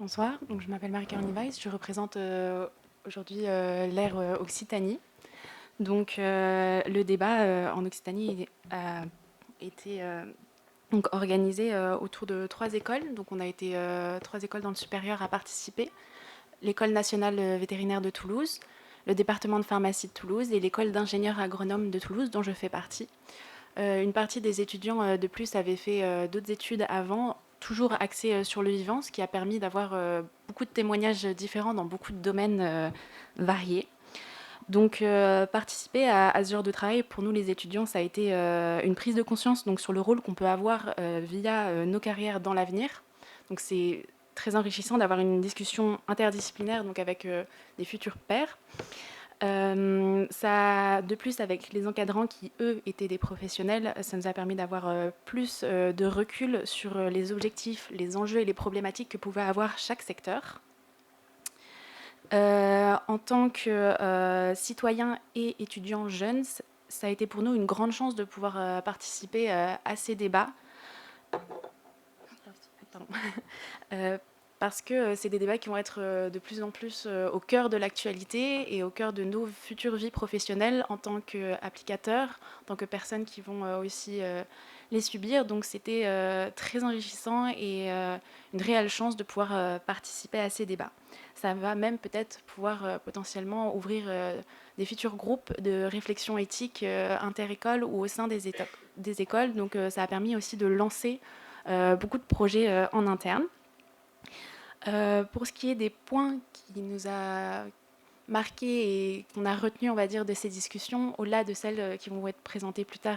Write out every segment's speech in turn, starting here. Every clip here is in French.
Bonsoir, donc je m'appelle Marie-Caroline Weiss, je représente aujourd'hui l'ère Occitanie. Donc le débat en Occitanie a été donc, organisé autour de 3 écoles. Donc on a été 3 écoles dans le supérieur à participer. L'École nationale vétérinaire de Toulouse, le département de pharmacie de Toulouse et l'École d'ingénieurs agronomes de Toulouse dont je fais partie. Une partie des étudiants de plus avaient fait d'autres études avant, toujours axées sur le vivant, ce qui a permis d'avoir beaucoup de témoignages différents dans beaucoup de domaines variés. Donc, participer à ce genre de travail, pour nous les étudiants, ça a été une prise de conscience donc, sur le rôle qu'on peut avoir via nos carrières dans l'avenir. Donc, c'est très enrichissant d'avoir une discussion interdisciplinaire donc avec des futurs pairs. Ça, de plus, avec les encadrants qui, eux, étaient des professionnels, ça nous a permis d'avoir plus de recul sur les objectifs, les enjeux et les problématiques que pouvait avoir chaque secteur. En tant que citoyens et étudiants jeunes, ça a été pour nous une grande chance de pouvoir participer à ces débats. Pardon. Parce que c'est des débats qui vont être de plus en plus au cœur de l'actualité et au cœur de nos futures vies professionnelles en tant qu'applicateurs, en tant que personnes qui vont aussi les subir. Donc c'était très enrichissant et une réelle chance de pouvoir participer à ces débats. Ça va même peut-être pouvoir potentiellement ouvrir des futurs groupes de réflexion éthique inter-écoles ou au sein des écoles. Donc ça a permis aussi de lancer beaucoup de projets en interne. Pour ce qui est des points qui nous a marqués et qu'on a retenus, on va dire, de ces discussions, au-delà de celles qui vont être présentées plus tard,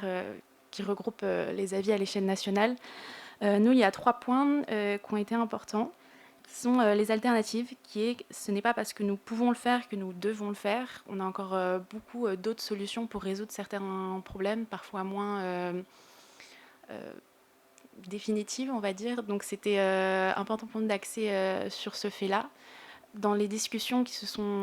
qui regroupent les avis à l'échelle nationale, nous, il y a 3 points qui ont été importants, qui sont les alternatives, qui est ce n'est pas parce que nous pouvons le faire que nous devons le faire. On a encore beaucoup d'autres solutions pour résoudre certains problèmes, parfois moins définitive, on va dire. Donc c'était important pour nous d'axer sur ce fait-là. Dans les discussions qui se sont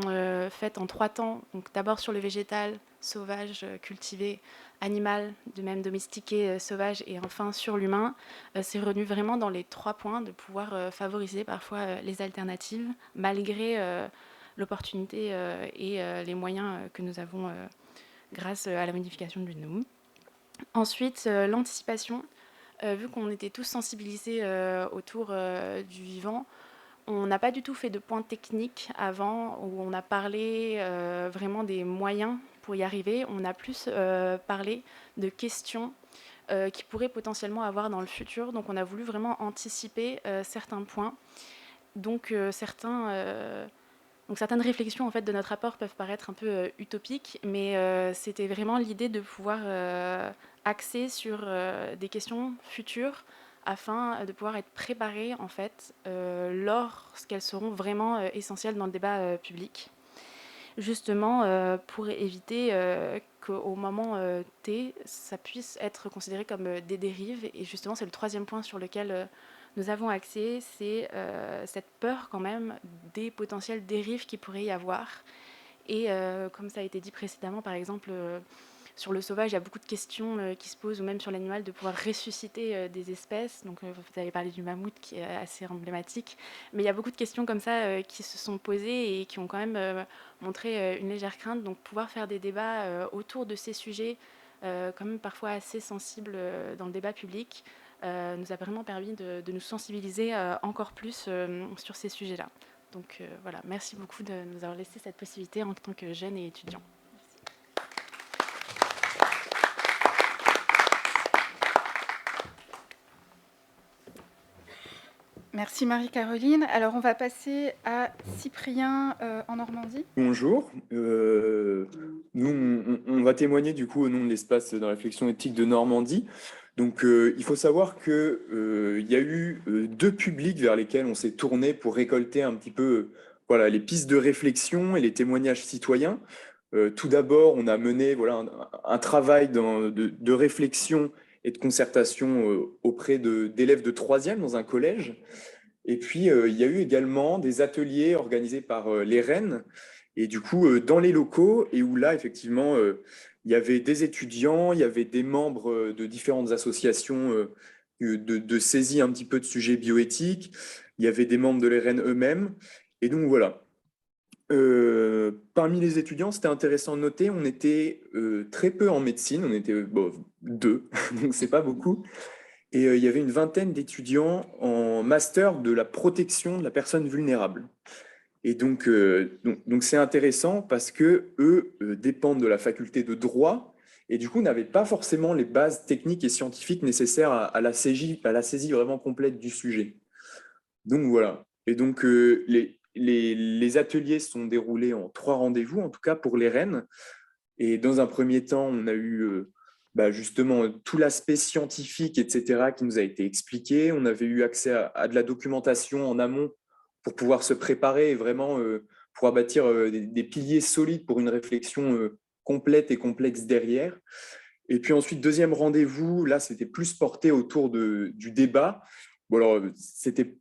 faites en 3 temps, donc d'abord sur le végétal, sauvage, cultivé, animal, de même domestiqué, sauvage, et enfin sur l'humain, c'est revenu vraiment dans les 3 points de pouvoir favoriser parfois les alternatives, malgré l'opportunité et les moyens que nous avons grâce à la modification du NOM. Ensuite, l'anticipation. Vu qu'on était tous sensibilisés autour du vivant, on n'a pas du tout fait de points techniques avant, où on a parlé vraiment des moyens pour y arriver. On a plus parlé de questions qui pourraient potentiellement avoir dans le futur. Donc on a voulu vraiment anticiper certains points. Donc certaines réflexions en fait, de notre rapport peuvent paraître un peu utopiques, mais c'était vraiment l'idée de pouvoir axer sur des questions futures afin de pouvoir être préparé en fait, lorsqu'elles seront vraiment essentielles dans le débat public. Justement, pour éviter qu'au moment T, ça puisse être considéré comme des dérives. Et justement, c'est le 3e point sur lequel nous avons axé, c'est cette peur quand même des potentielles dérives qu'il pourrait y avoir. Et comme ça a été dit précédemment, par exemple, sur le sauvage, il y a beaucoup de questions qui se posent, ou même sur l'animal, de pouvoir ressusciter des espèces. Donc vous avez parlé du mammouth qui est assez emblématique. Mais il y a beaucoup de questions comme ça qui se sont posées et qui ont quand même montré une légère crainte. Donc pouvoir faire des débats autour de ces sujets, quand même parfois assez sensibles dans le débat public, nous a vraiment permis de nous sensibiliser encore plus sur ces sujets-là. Donc voilà, merci beaucoup de nous avoir laissé cette possibilité en tant que jeunes et étudiants. Merci Marie-Caroline. Alors on va passer à Cyprien en Normandie. Bonjour. Nous, on va témoigner du coup au nom de l'espace de réflexion éthique de Normandie. Donc, il faut savoir que il y a eu 2 publics vers lesquels on s'est tourné pour récolter un petit peu, voilà, les pistes de réflexion et les témoignages citoyens. Tout d'abord, on a mené voilà un travail de réflexion et de concertation auprès d'élèves de troisième dans un collège. Et puis, il y a eu également des ateliers organisés par les Rennes, et du coup, dans les locaux, et où là, effectivement, il y avait des étudiants, il y avait des membres de différentes associations de saisie un petit peu de sujets bioéthiques, il y avait des membres de l'ERN eux-mêmes. Et donc voilà. Parmi les étudiants, c'était intéressant de noter, on était très peu en médecine, on était bon, 2, donc c'est pas beaucoup. Et il y avait une vingtaine d'étudiants en master de la protection de la personne vulnérable. Et donc c'est intéressant parce que eux dépendent de la faculté de droit et du coup n'avaient pas forcément les bases techniques et scientifiques nécessaires à la saisie vraiment complète du sujet. Donc voilà. Et donc les ateliers sont déroulés en 3 rendez-vous, en tout cas pour les rennes. Et dans un premier temps, on a eu justement tout l'aspect scientifique, etc., qui nous a été expliqué. On avait eu accès à de la documentation en amont pour pouvoir se préparer et vraiment pouvoir bâtir des piliers solides pour une réflexion complète et complexe derrière. Et puis ensuite, deuxième rendez-vous, là, c'était plus porté autour du débat. Bon, alors, c'était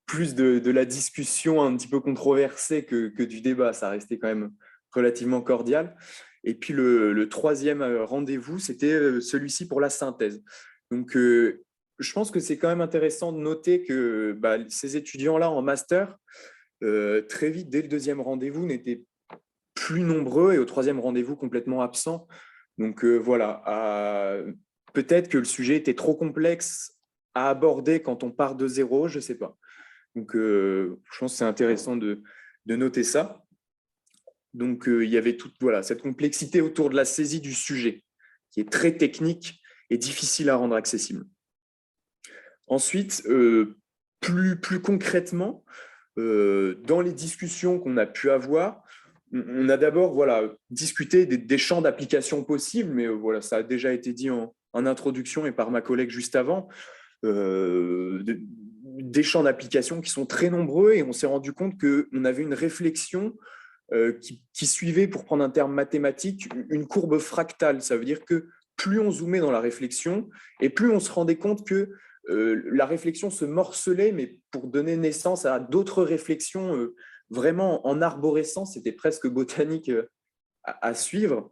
plus de la discussion un petit peu controversée que du débat. Ça restait quand même relativement cordial. Et puis le troisième rendez-vous, c'était celui-ci pour la synthèse. Donc, je pense que c'est quand même intéressant de noter que ces étudiants-là en master, très vite, dès le deuxième rendez-vous, n'étaient plus nombreux et au troisième rendez-vous, complètement absents. Donc voilà, peut-être que le sujet était trop complexe à aborder quand on part de zéro, je ne sais pas. Donc, je pense que c'est intéressant de noter ça. Donc, il y avait toute cette complexité autour de la saisie du sujet, qui est très technique et difficile à rendre accessible. Ensuite, plus concrètement, dans les discussions qu'on a pu avoir, on a d'abord discuté des champs d'application possibles, mais ça a déjà été dit en introduction et par ma collègue juste avant. Des champs d'application qui sont très nombreux et on s'est rendu compte qu'on avait une réflexion qui suivait, pour prendre un terme mathématique, une courbe fractale. Ça veut dire que plus on zoomait dans la réflexion et plus on se rendait compte que la réflexion se morcelait, mais pour donner naissance à d'autres réflexions vraiment en arborescence, c'était presque botanique à suivre.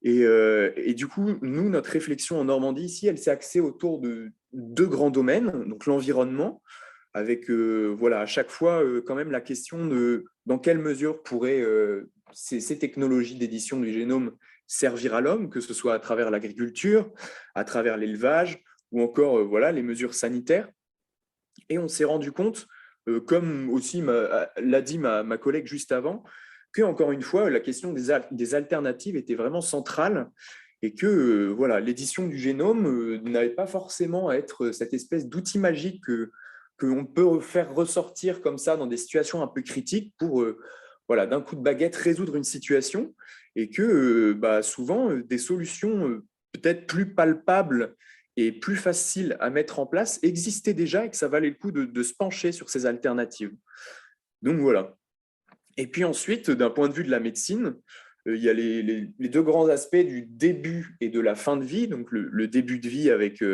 Et du coup, nous, notre réflexion en Normandie, ici, elle s'est axée autour de 2 grands domaines, donc l'environnement, avec à chaque fois quand même la question de dans quelle mesure pourraient ces technologies d'édition du génome servir à l'homme, que ce soit à travers l'agriculture, à travers l'élevage, ou encore les mesures sanitaires. Et on s'est rendu compte, comme aussi l'a dit ma collègue juste avant, que, encore une fois, la question des alternatives était vraiment centrale et que l'édition du génome n'avait pas forcément à être cette espèce d'outil magique qu'on peut faire ressortir comme ça dans des situations un peu critiques pour, d'un coup de baguette, résoudre une situation et que souvent, des solutions peut-être plus palpables et plus faciles à mettre en place existaient déjà et que ça valait le coup de se pencher sur ces alternatives. Donc voilà. Et puis ensuite, d'un point de vue de la médecine, il y a les 2 grands aspects du début et de la fin de vie. Donc le début de vie avec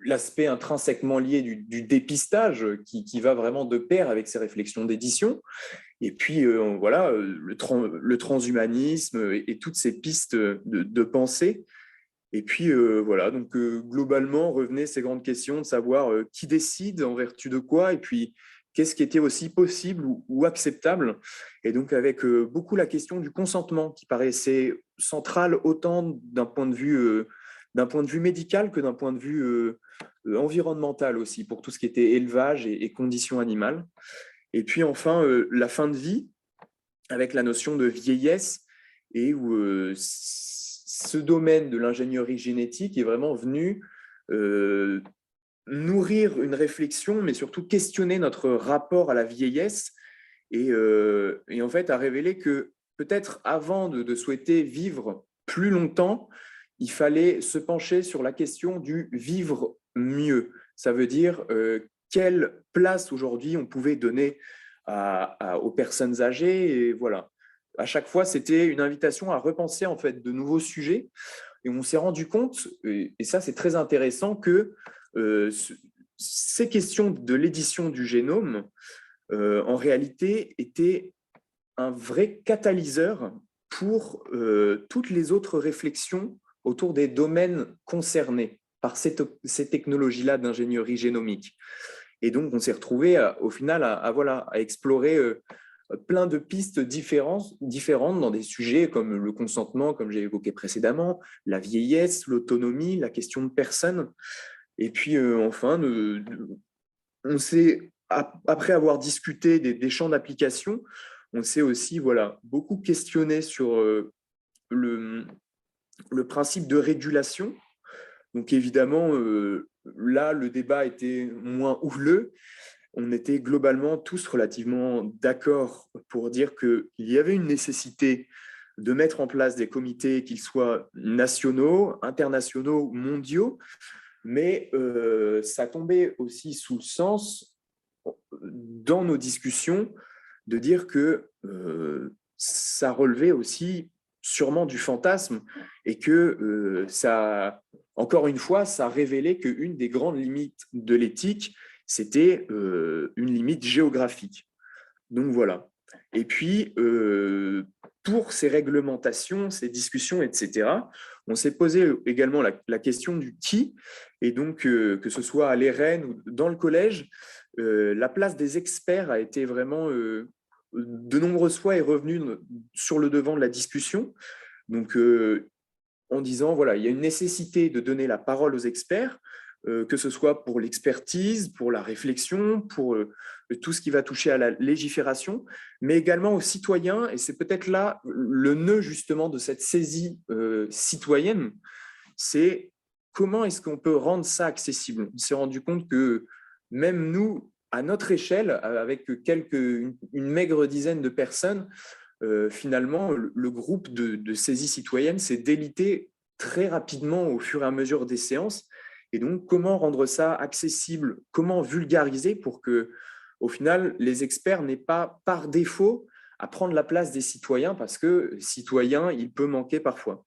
l'aspect intrinsèquement lié du dépistage qui va vraiment de pair avec ces réflexions d'édition. Et puis le transhumanisme et toutes ces pistes de pensée. Et puis donc globalement, revenaient ces grandes questions de savoir qui décide, en vertu de quoi, et puis qu'est-ce qui était aussi possible ou acceptable. Et donc avec beaucoup la question du consentement qui paraissait centrale autant d'un point de vue médical que d'un point de vue environnemental aussi, pour tout ce qui était élevage et conditions animales. Et puis enfin, la fin de vie, avec la notion de vieillesse, et où ce domaine de l'ingénierie génétique est vraiment venu nourrir une réflexion, mais surtout questionner notre rapport à la vieillesse et en fait à révéler que peut-être avant de souhaiter vivre plus longtemps, il fallait se pencher sur la question du vivre mieux. Ça veut dire quelle place aujourd'hui on pouvait donner aux personnes âgées. Et voilà. À chaque fois, c'était une invitation à repenser en fait de nouveaux sujets. Et on s'est rendu compte, et ça c'est très intéressant, que ces questions de l'édition du génome, en réalité, étaient un vrai catalyseur pour toutes les autres réflexions autour des domaines concernés par ces technologies-là d'ingénierie génomique. Et donc, on s'est retrouvé au final voilà, à explorer plein de pistes différentes dans des sujets comme le consentement, comme j'ai évoqué précédemment, la vieillesse, l'autonomie, la question de personne. Et puis enfin, on s'est, après avoir discuté des champs d'application, on s'est aussi voilà, beaucoup questionné sur le, le principe de régulation. Donc évidemment, là, le débat était moins houleux. On était globalement tous relativement d'accord pour dire qu'il y avait une nécessité de mettre en place des comités, qu'ils soient nationaux, internationaux, mondiaux, mais ça tombait aussi sous le sens, dans nos discussions, de dire que ça relevait aussi sûrement du fantasme et que ça, encore une fois, ça révélait qu'une des grandes limites de l'éthique, c'était une limite géographique. Donc voilà. Et puis, pour ces réglementations, ces discussions, etc., on s'est posé également la question du qui, et donc que ce soit à l'ERN ou dans le collège, la place des experts a été vraiment, de nombreuses fois, est revenue sur le devant de la discussion. Donc, en disant, voilà, il y a une nécessité de donner la parole aux experts, que ce soit pour l'expertise, pour la réflexion, pour tout ce qui va toucher à la légifération, mais également aux citoyens. Et c'est peut-être là le nœud justement de cette saisie citoyenne, c'est comment est-ce qu'on peut rendre ça accessible. On s'est rendu compte que même nous, à notre échelle, avec une maigre dizaine de personnes, finalement, le groupe de saisie citoyenne s'est délité très rapidement au fur et à mesure des séances. Et donc, comment rendre ça accessible? Comment vulgariser pour que, au final, les experts n'aient pas par défaut à prendre la place des citoyens, parce que citoyen, il peut manquer parfois.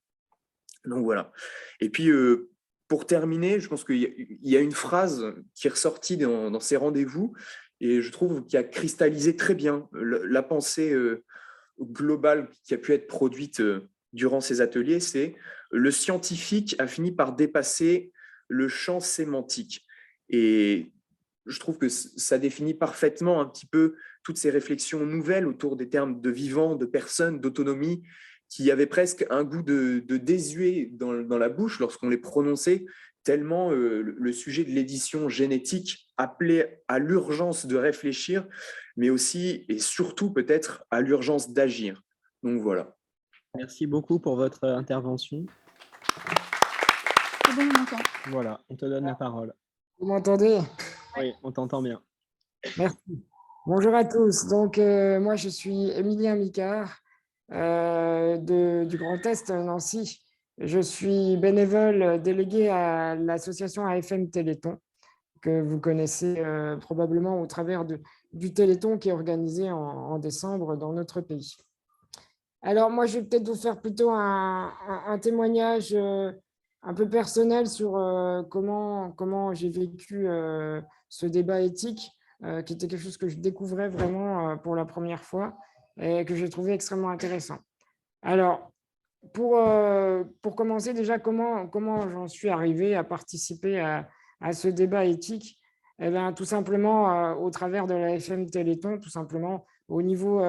Donc voilà. Et puis, pour terminer, je pense qu'il y a une phrase qui est ressortie dans ces rendez-vous, et je trouve qu'il a cristallisé très bien la pensée globale qui a pu être produite durant ces ateliers, c'est le scientifique a fini par dépasser le champ sémantique. Et je trouve que ça définit parfaitement un petit peu toutes ces réflexions nouvelles autour des termes de vivant, de personne, d'autonomie, qui avaient presque un goût de désuet dans la bouche lorsqu'on les prononçait, tellement le sujet de l'édition génétique appelait à l'urgence de réfléchir, mais aussi et surtout peut-être à l'urgence d'agir. Donc voilà. Merci beaucoup pour votre intervention. C'est bon, on entend. Voilà, on te donne la parole. Vous m'entendez? Oui, on t'entend bien. Merci. Bonjour à tous. Donc, moi, je suis Émilien Micard du Grand Est, Nancy. Je suis bénévole délégué à l'association AFM Téléthon, que vous connaissez probablement au travers du Téléthon qui est organisé en décembre dans notre pays. Alors, moi, je vais peut-être vous faire plutôt un témoignage un peu personnel sur comment j'ai vécu ce débat éthique, qui était quelque chose que je découvrais vraiment pour la première fois et que j'ai trouvé extrêmement intéressant. Alors, pour commencer, déjà, comment j'en suis arrivé à participer à ce débat éthique? Eh bien, tout simplement au travers de la FM Téléthon, tout simplement au niveau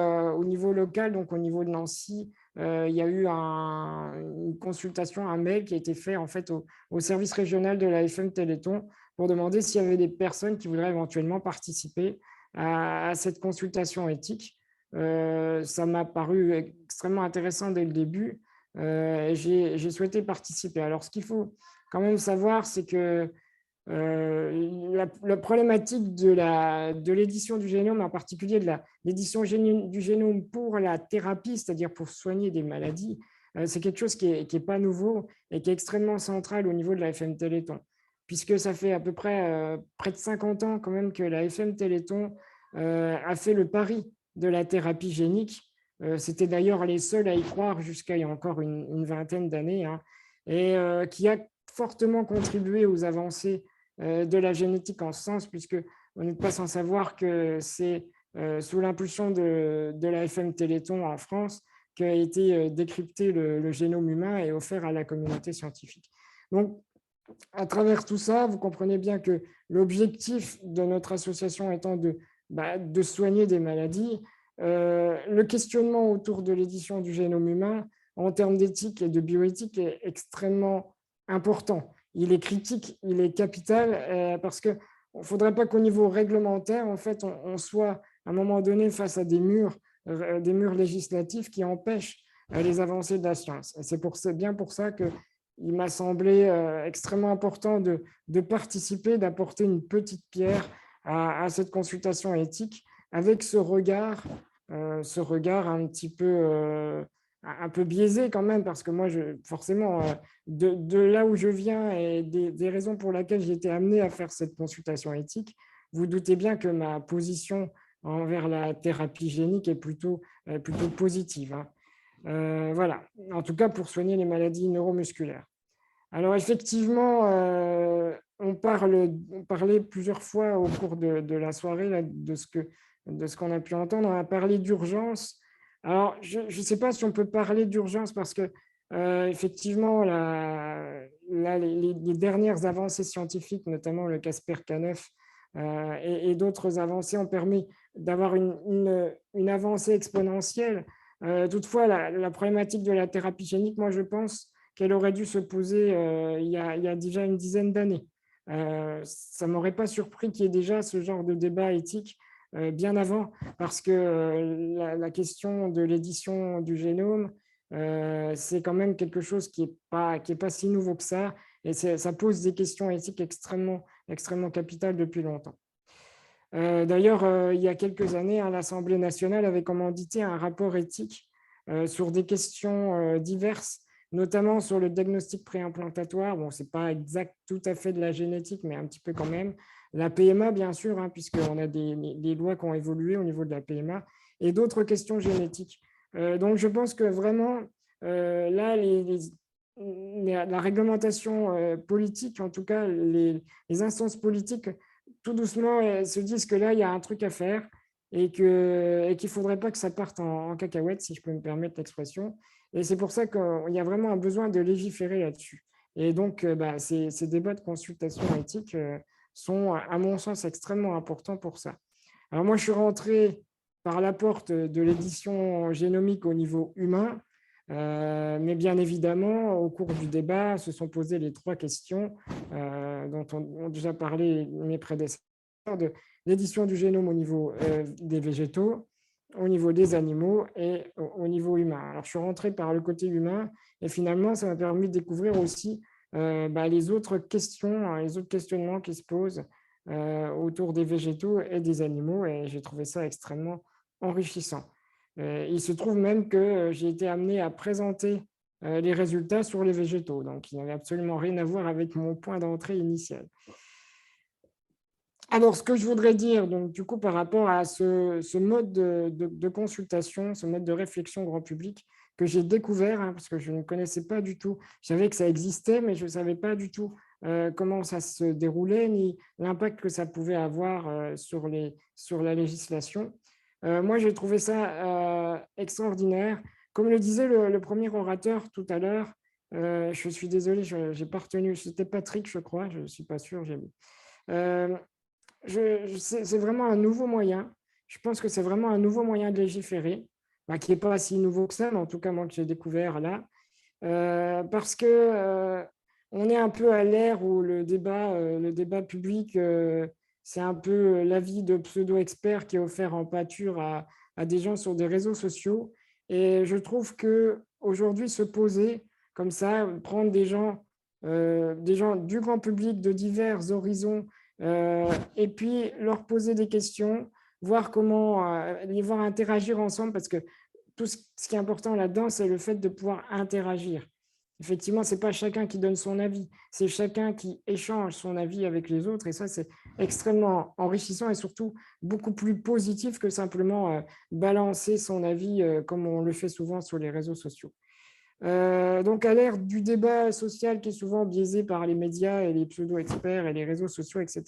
local, donc au niveau de Nancy, il y a eu une consultation, un mail qui a été fait en fait au service régional de la FM Téléthon pour demander s'il y avait des personnes qui voudraient éventuellement participer à cette consultation éthique. Ça m'a paru extrêmement intéressant dès le début. J'ai souhaité participer. Alors, ce qu'il faut quand même savoir, c'est que la problématique de l'édition du génome, en particulier de l'édition du génome pour la thérapie, c'est-à-dire pour soigner des maladies, c'est quelque chose qui n'est pas nouveau et qui est extrêmement central au niveau de la FM Téléthon, puisque ça fait à peu près près de 50 ans quand même que la FM Téléthon a fait le pari de la thérapie génique. C'était d'ailleurs les seuls à y croire jusqu'à il y a encore une vingtaine d'années, hein, et qui a fortement contribué aux avancées de la génétique en ce sens, puisque on n'est pas sans savoir que c'est sous l'impulsion de la FM Téléthon en France qu'a été décrypté le génome humain et offert à la communauté scientifique. Donc, À travers tout ça, vous comprenez bien que l'objectif de notre association étant de soigner des maladies, le questionnement autour de l'édition du génome humain en termes d'éthique et de bioéthique est extrêmement important. Il est critique, il est capital, parce qu'il ne faudrait pas qu'au niveau réglementaire, en fait, on soit à un moment donné face à des murs législatifs qui empêchent les avancées de la science. Et c'est bien pour ça que il m'a semblé extrêmement important de participer, d'apporter une petite pierre à cette consultation éthique avec ce regard un peu biaisé quand même, parce que moi, forcément, de là où je viens et des raisons pour lesquelles j'ai été amené à faire cette consultation éthique, vous doutez bien que ma position envers la thérapie génique est plutôt positive, hein. Voilà, en tout cas pour soigner les maladies neuromusculaires. Alors effectivement, on parlait plusieurs fois au cours de la soirée là, de ce qu'on a pu entendre. On a parlé d'urgence. Alors, je ne sais pas si on peut parler d'urgence parce que effectivement, les dernières avancées scientifiques, notamment le CRISPR-Cas9 et d'autres avancées, ont permis d'avoir une avancée exponentielle. Toutefois, la problématique de la thérapie génique, moi, je pense qu'elle aurait dû se poser il y a déjà une dizaine d'années. Ça ne m'aurait pas surpris qu'il y ait déjà ce genre de débat éthique bien avant, parce que la question de l'édition du génome, c'est quand même quelque chose qui n'est pas si nouveau que ça, et ça pose des questions éthiques extrêmement capitales depuis longtemps. D'ailleurs, il y a quelques années, l'Assemblée nationale avait commandité un rapport éthique sur des questions diverses, notamment sur le diagnostic préimplantatoire. Bon, ce n'est pas exact tout à fait de la génétique, mais un petit peu quand même. La PMA, bien sûr, hein, puisqu'on a des lois qui ont évolué au niveau de la PMA, et d'autres questions génétiques. Donc, je pense que vraiment, là, la réglementation politique, en tout cas, les instances politiques, tout doucement, se disent que là, il y a un truc à faire et qu'il ne faudrait pas que ça parte en cacahuète, si je peux me permettre l'expression. Et c'est pour ça qu'il y a vraiment un besoin de légiférer là-dessus. Et donc, ces débats de consultation éthique sont, à mon sens, extrêmement importants pour ça. Alors moi, je suis rentré par la porte de l'édition génomique au niveau humain, mais bien évidemment, au cours du débat, se sont posées les trois questions dont ont déjà parlé mes prédécesseurs, de l'édition du génome au niveau des végétaux, au niveau des animaux et au niveau humain. Alors, je suis rentré par le côté humain et finalement, ça m'a permis de découvrir aussi les autres questions, hein, les autres questionnements qui se posent autour des végétaux et des animaux, et j'ai trouvé ça extrêmement enrichissant. Il se trouve même que j'ai été amené à présenter les résultats sur les végétaux, donc il n'avait absolument rien à voir avec mon point d'entrée initial. Alors, ce que je voudrais dire, donc, du coup, par rapport à ce mode de consultation, ce mode de réflexion grand public que j'ai découvert, hein, parce que je ne connaissais pas du tout, je savais que ça existait, mais je ne savais pas du tout comment ça se déroulait, ni l'impact que ça pouvait avoir sur la législation. Moi, j'ai trouvé ça extraordinaire. Comme le disait le premier orateur tout à l'heure, je suis désolé, je n'ai pas retenu, c'était Patrick, je crois, je ne suis pas sûr. C'est vraiment un nouveau moyen. Je pense que c'est vraiment un nouveau moyen de légiférer, qui n'est pas si nouveau que ça, mais en tout cas, moi, que j'ai découvert là. Parce que on est un peu à l'ère où le débat public, c'est un peu l'avis de pseudo-experts qui est offert en pâture à des gens sur des réseaux sociaux. Et je trouve qu'aujourd'hui, se poser comme ça, prendre des gens du grand public de divers horizons, et puis leur poser des questions, voir comment les voir interagir ensemble, parce que tout ce qui est important là-dedans, c'est le fait de pouvoir interagir. Effectivement, ce n'est pas chacun qui donne son avis, c'est chacun qui échange son avis avec les autres, et ça, c'est extrêmement enrichissant et surtout beaucoup plus positif que simplement balancer son avis comme on le fait souvent sur les réseaux sociaux. Donc, à l'ère du débat social qui est souvent biaisé par les médias et les pseudo-experts et les réseaux sociaux, etc.,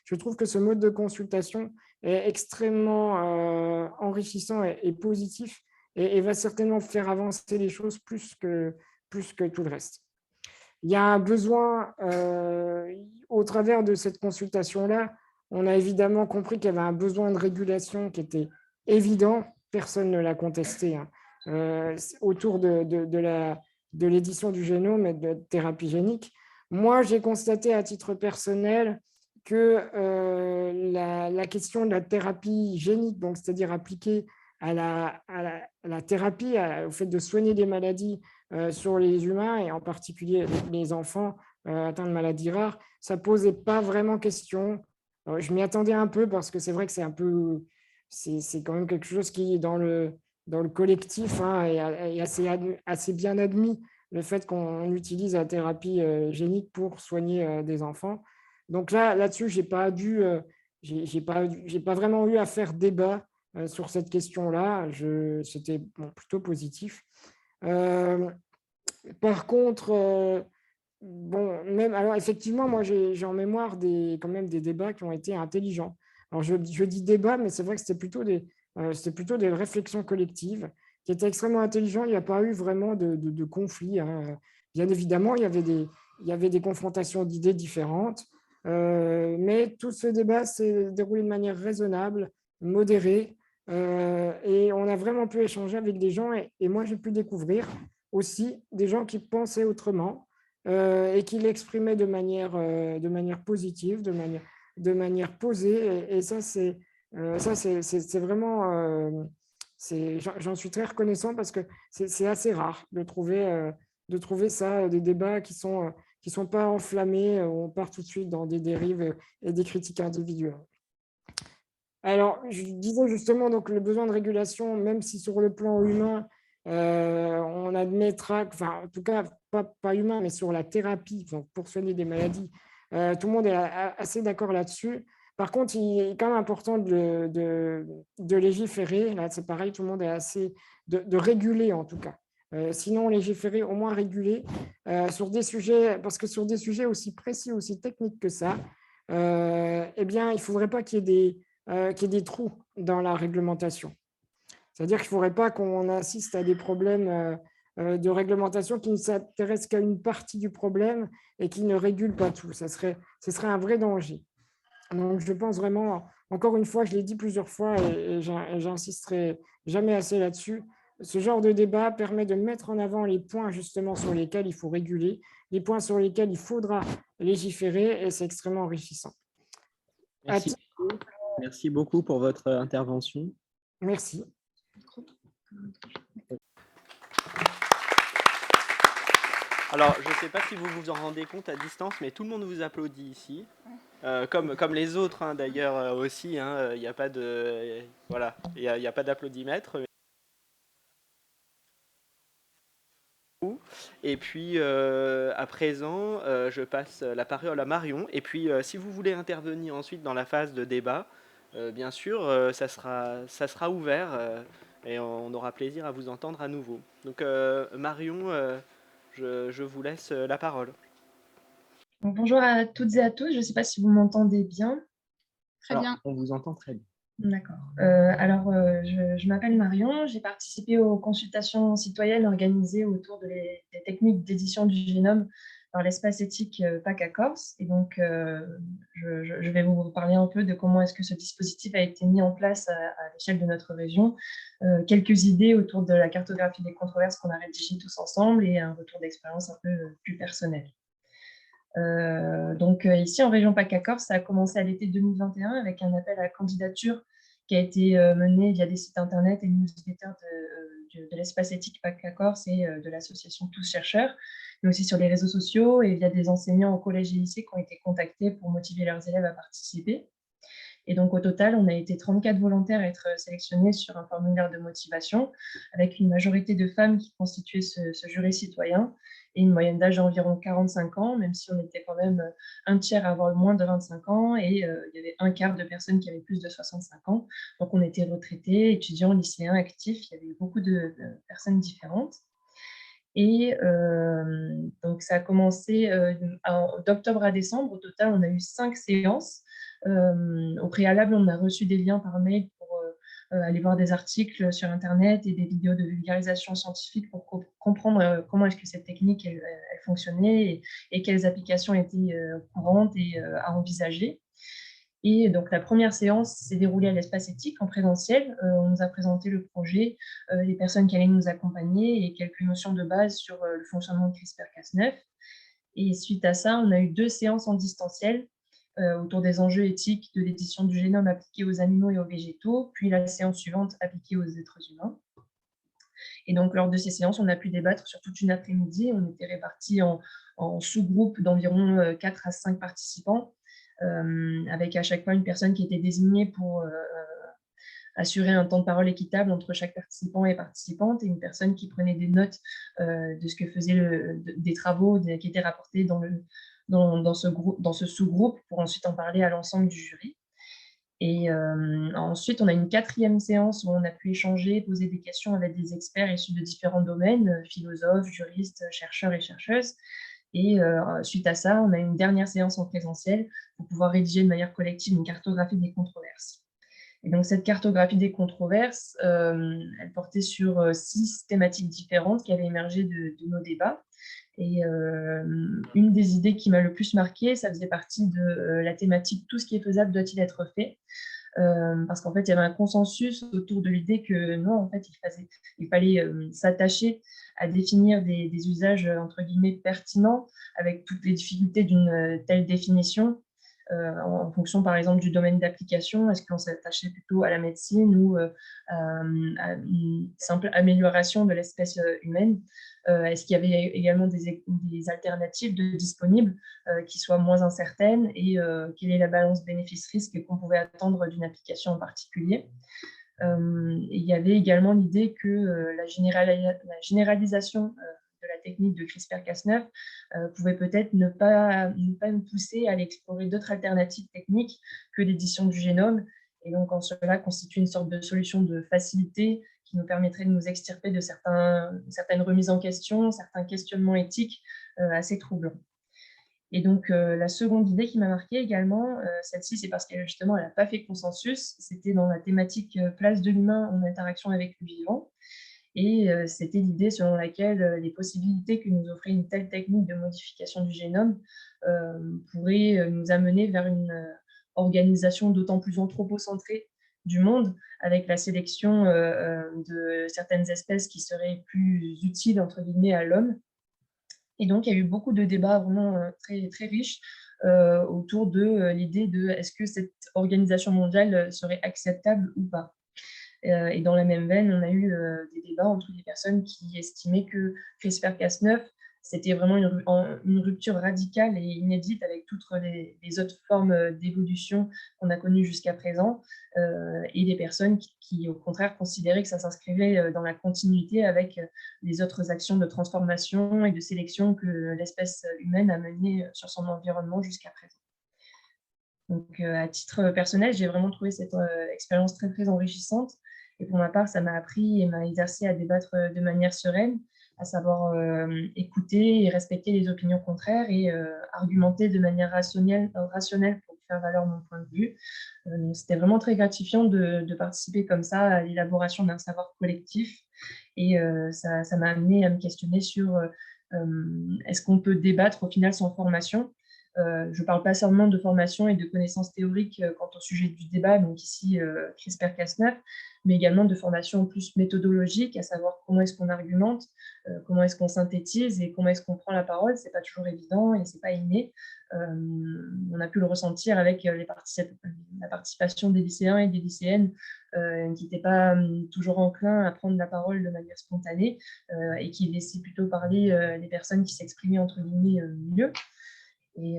je trouve que ce mode de consultation est extrêmement enrichissant et positif et va certainement faire avancer les choses plus que tout le reste. il y a un besoin, au travers de cette consultation-là, on a évidemment compris qu'il y avait un besoin de régulation qui était évident, personne ne l'a contesté, hein, autour de l'édition du génome et de la thérapie génique. Moi, j'ai constaté à titre personnel que la question de la thérapie génique, donc c'est-à-dire appliquée à la thérapie, au fait de soigner des maladies sur les humains et en particulier les enfants atteints de maladies rares, ça ne posait pas vraiment question. Je m'y attendais un peu parce que c'est vrai que c'est quand même quelque chose qui est dans le collectif, hein, et assez bien admis, le fait qu'on utilise la thérapie génique pour soigner des enfants. Donc là-dessus, j'ai pas vraiment eu à faire débat sur cette question-là. C'était plutôt positif. Par contre, bon, même, alors effectivement, moi j'ai en mémoire quand même des débats qui ont été intelligents. Alors je dis débat, mais c'est vrai que c'était plutôt des réflexions collectives qui étaient extrêmement intelligentes. Il n'y a pas eu vraiment de conflit, hein. Bien évidemment, il y avait des confrontations d'idées différentes, mais tout ce débat s'est déroulé de manière raisonnable, modérée, et on a vraiment pu échanger avec des gens, et moi j'ai pu découvrir aussi des gens qui pensaient autrement et qui l'exprimaient de manière positive, de manière posée. Et ça, c'est vraiment, j'en suis très reconnaissant parce que c'est assez rare de trouver ça, des débats qui sont pas enflammés, où on part tout de suite dans des dérives et des critiques individuelles. Alors, je disais justement donc le besoin de régulation, même si sur le plan humain, on admettra, enfin, en tout cas, pas humain, mais sur la thérapie, donc pour soigner des maladies, tout le monde est assez d'accord là-dessus. Par contre, il est quand même important de légiférer. Là, c'est pareil, tout le monde est assez de réguler en tout cas. Sinon, légiférer, au moins réguler sur des sujets, parce que sur des sujets aussi précis, aussi techniques que ça, eh bien, il ne faudrait pas qu'il y ait des trous dans la réglementation. C'est-à-dire qu'il ne faudrait pas qu'on assiste à des problèmes de réglementation qui ne s'intéressent qu'à une partie du problème et qui ne régulent pas tout. Ce serait un vrai danger. Donc, je pense vraiment, encore une fois, je l'ai dit plusieurs fois et j'insisterai jamais assez là-dessus, ce genre de débat permet de mettre en avant les points justement sur lesquels il faut réguler, les points sur lesquels il faudra légiférer, et c'est extrêmement enrichissant. Merci beaucoup pour votre intervention. Merci. Alors, je ne sais pas si vous vous en rendez compte à distance, mais tout le monde vous applaudit ici. Comme les autres, hein, d'ailleurs, aussi. Il n'y a pas de... Voilà, il y a pas d'applaudimètre. Et puis, à présent, je passe la parole à Marion. Et puis, si vous voulez intervenir ensuite dans la phase de débat, bien sûr, ça sera ouvert et on aura plaisir à vous entendre à nouveau. Donc, Marion, je vous laisse la parole. Donc, bonjour à toutes et à tous. Je ne sais pas si vous m'entendez bien. Très bien. On vous entend très bien. D'accord. Je m'appelle Marion. J'ai participé aux consultations citoyennes organisées autour des techniques d'édition du génome par l'espace éthique PACA Corse. Et donc, je vais vous parler un peu de comment est-ce que ce dispositif a été mis en place à l'échelle de notre région, quelques idées autour de la cartographie des controverses qu'on a rédigées tous ensemble et un retour d'expérience un peu plus personnel. Ici en région PACA Corse, ça a commencé à l'été 2021 avec un appel à candidature qui a été mené via des sites internet et newsletters de l'espace éthique PACA Corse et de l'association Tous Chercheurs, mais aussi sur les réseaux sociaux et via des enseignants au collège et lycée qui ont été contactés pour motiver leurs élèves à participer. Et donc, au total, on a été 34 volontaires à être sélectionnés sur un formulaire de motivation, avec une majorité de femmes qui constituaient ce jury citoyen et une moyenne d'âge d'environ 45 ans, même si on était quand même un tiers à avoir moins de 25 ans et il y avait un quart de personnes qui avaient plus de 65 ans. Donc, on était retraités, étudiants, lycéens, actifs. Il y avait beaucoup de personnes différentes. Et donc, ça a commencé d'octobre à décembre. Au total, on a eu 5 séances. Au préalable, on a reçu des liens par mail aller voir des articles sur Internet et des vidéos de vulgarisation scientifique pour comprendre comment est-ce que cette technique elle fonctionnait et quelles applications étaient courantes et à envisager. Et donc, la première séance s'est déroulée à l'espace éthique en présentiel. On nous a présenté le projet, les personnes qui allaient nous accompagner et quelques notions de base sur le fonctionnement de CRISPR-Cas9. Et suite à ça, on a eu 2 séances en distanciel autour des enjeux éthiques de l'édition du génome appliquée aux animaux et aux végétaux, puis la séance suivante appliquée aux êtres humains. Et donc, lors de ces séances, on a pu débattre sur toute une après-midi. On était répartis en sous-groupes d'environ 4 à 5 participants, avec à chaque fois une personne qui était désignée pour assurer un temps de parole équitable entre chaque participant et participante, et une personne qui prenait des notes de ce que faisaient des travaux qui étaient rapportés dans ce sous-groupe pour ensuite en parler à l'ensemble du jury. Et ensuite, on a une 4e séance où on a pu échanger, poser des questions avec des experts issus de différents domaines, philosophes, juristes, chercheurs et chercheuses. Et suite à ça, on a une dernière séance en présentiel pour pouvoir rédiger de manière collective une cartographie des controverses. Et donc, cette cartographie des controverses, elle portait sur 6 thématiques différentes qui avaient émergé de nos débats. Et une des idées qui m'a le plus marquée, ça faisait partie de la thématique « Tout ce qui est faisable doit-il être fait ?» Parce qu'en fait, il y avait un consensus autour de l'idée que non, en fait, il fallait s'attacher à définir des usages, entre guillemets, pertinents, avec toutes les difficultés d'une telle définition, en fonction, par exemple, du domaine d'application. Est-ce qu'on s'attachait plutôt à la médecine ou à une simple amélioration de l'espèce humaine? Est-ce qu'il y avait également des alternatives disponibles qui soient moins incertaines, et quelle est la balance bénéfice-risque qu'on pouvait attendre d'une application en particulier? Il y avait également l'idée que la généralisation de la technique de CRISPR-Cas9 pouvait peut-être ne pas nous pousser à aller explorer d'autres alternatives techniques que l'édition du génome, et donc en cela constitue une sorte de solution de facilité qui nous permettrait de nous extirper de certaines remises en question, certains questionnements éthiques assez troublants. Et donc, la seconde idée qui m'a marquée également, celle-ci, c'est parce qu'elle, justement, elle n'a pas fait consensus. C'était dans la thématique place de l'humain en interaction avec le vivant. Et c'était l'idée selon laquelle les possibilités que nous offrait une telle technique de modification du génome pourraient nous amener vers une organisation d'autant plus anthropocentrée du monde, avec la sélection de certaines espèces qui seraient plus utiles, entre guillemets, à l'homme. Et donc, il y a eu beaucoup de débats vraiment très, très riches autour de l'idée de est-ce que cette organisation mondiale serait acceptable ou pas. Et dans la même veine, on a eu des débats entre des personnes qui estimaient que CRISPR-Cas9, c'était vraiment une rupture radicale et inédite avec toutes les autres formes d'évolution qu'on a connues jusqu'à présent, et des personnes qui, au contraire, considéraient que ça s'inscrivait dans la continuité avec les autres actions de transformation et de sélection que l'espèce humaine a menées sur son environnement jusqu'à présent. Donc, à titre personnel, j'ai vraiment trouvé cette expérience très, très enrichissante. Et pour ma part, ça m'a appris et m'a exercé à débattre de manière sereine, à savoir écouter et respecter les opinions contraires et argumenter de manière rationnelle pour faire valoir mon point de vue. C'était vraiment très gratifiant de participer comme ça à l'élaboration d'un savoir collectif. Et ça m'a amené à me questionner sur est-ce qu'on peut débattre au final sans formation? Je ne parle pas seulement de formation et de connaissances théoriques quant au sujet du débat, donc ici CRISPR-Cas9, mais également de formation plus méthodologique, à savoir comment est-ce qu'on argumente, comment est-ce qu'on synthétise et comment est-ce qu'on prend la parole. Ce n'est pas toujours évident et ce n'est pas inné. On a pu le ressentir avec la participation des lycéens et des lycéennes qui n'étaient pas toujours enclins à prendre la parole de manière spontanée et qui laissaient plutôt parler les personnes qui s'exprimaient entre guillemets mieux. Et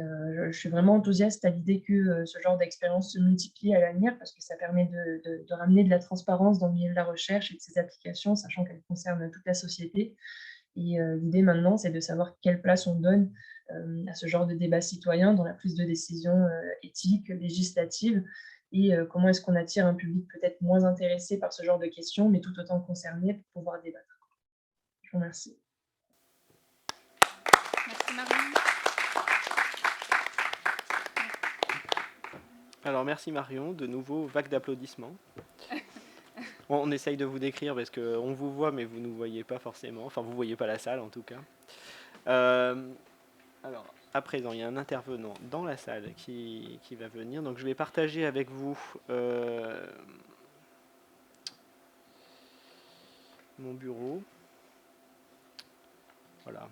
je suis vraiment enthousiaste à l'idée que ce genre d'expérience se multiplie à l'avenir, parce que ça permet de ramener de la transparence dans le milieu de la recherche et de ses applications, sachant qu'elles concernent toute la société. Et l'idée maintenant, c'est de savoir quelle place on donne à ce genre de débat citoyen dans la prise de décision éthique, législative, et comment est-ce qu'on attire un public peut-être moins intéressé par ce genre de questions, mais tout autant concerné pour pouvoir débattre. Je vous remercie. Merci Marion. Alors merci Marion, de nouveau vague d'applaudissements. On essaye de vous décrire parce qu'on vous voit, mais vous ne nous voyez pas forcément. Enfin, vous ne voyez pas la salle en tout cas. Alors, à présent, il y a un intervenant dans la salle qui va venir. Donc, je vais partager avec vous mon bureau. Voilà.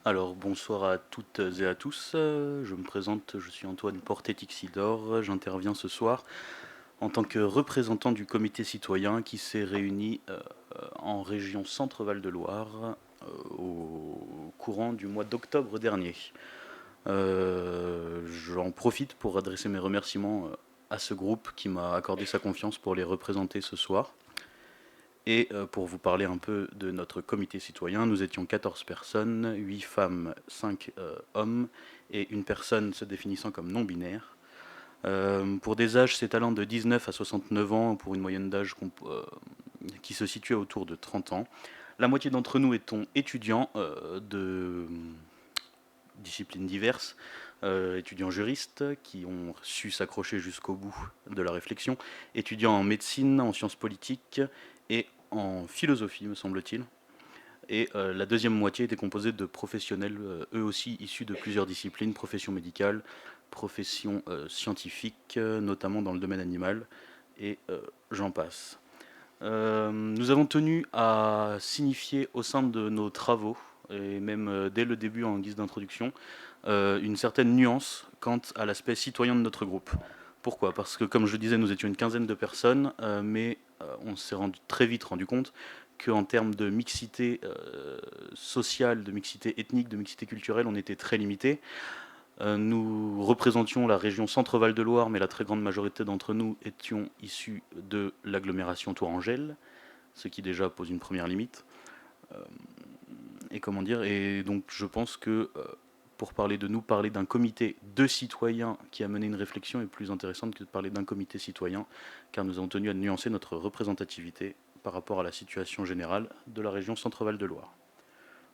Alors bonsoir à toutes et à tous, je me présente, je suis Antoine Portet-Ixidor, j'interviens ce soir en tant que représentant du comité citoyen qui s'est réuni en région Centre-Val de Loire au courant du mois d'octobre dernier. J'en profite pour adresser mes remerciements à ce groupe qui m'a accordé sa confiance pour les représenter ce soir. Et pour vous parler un peu de notre comité citoyen, nous étions 14 personnes, 8 femmes, 5 hommes et une personne se définissant comme non-binaire. Pour des âges s'étalant de 19 à 69 ans, pour une moyenne d'âge qui se situait autour de 30 ans. La moitié d'entre nous étions étudiants de disciplines diverses, étudiants juristes qui ont su s'accrocher jusqu'au bout de la réflexion, étudiants en médecine, en sciences politiques et en philosophie, me semble-t-il. Et la deuxième moitié était composée de professionnels, eux aussi issus de plusieurs disciplines, professions médicales, professions scientifiques, notamment dans le domaine animal, et j'en passe. Nous avons tenu à signifier au sein de nos travaux, et même dès le début en guise d'introduction, une certaine nuance quant à l'aspect citoyen de notre groupe. Pourquoi? Parce que, comme je le disais, nous étions une quinzaine de personnes, mais on s'est très vite rendu compte qu'en termes de mixité sociale, de mixité ethnique, de mixité culturelle, on était très limité. Nous représentions la région Centre-Val de Loire, mais la très grande majorité d'entre nous étions issus de l'agglomération Tourangelle, ce qui déjà pose une première limite. Et donc je pense que pour parler de nous, parler d'un comité de citoyens qui a mené une réflexion est plus intéressante que de parler d'un comité citoyen, car nous avons tenu à nuancer notre représentativité par rapport à la situation générale de la région Centre-Val de Loire.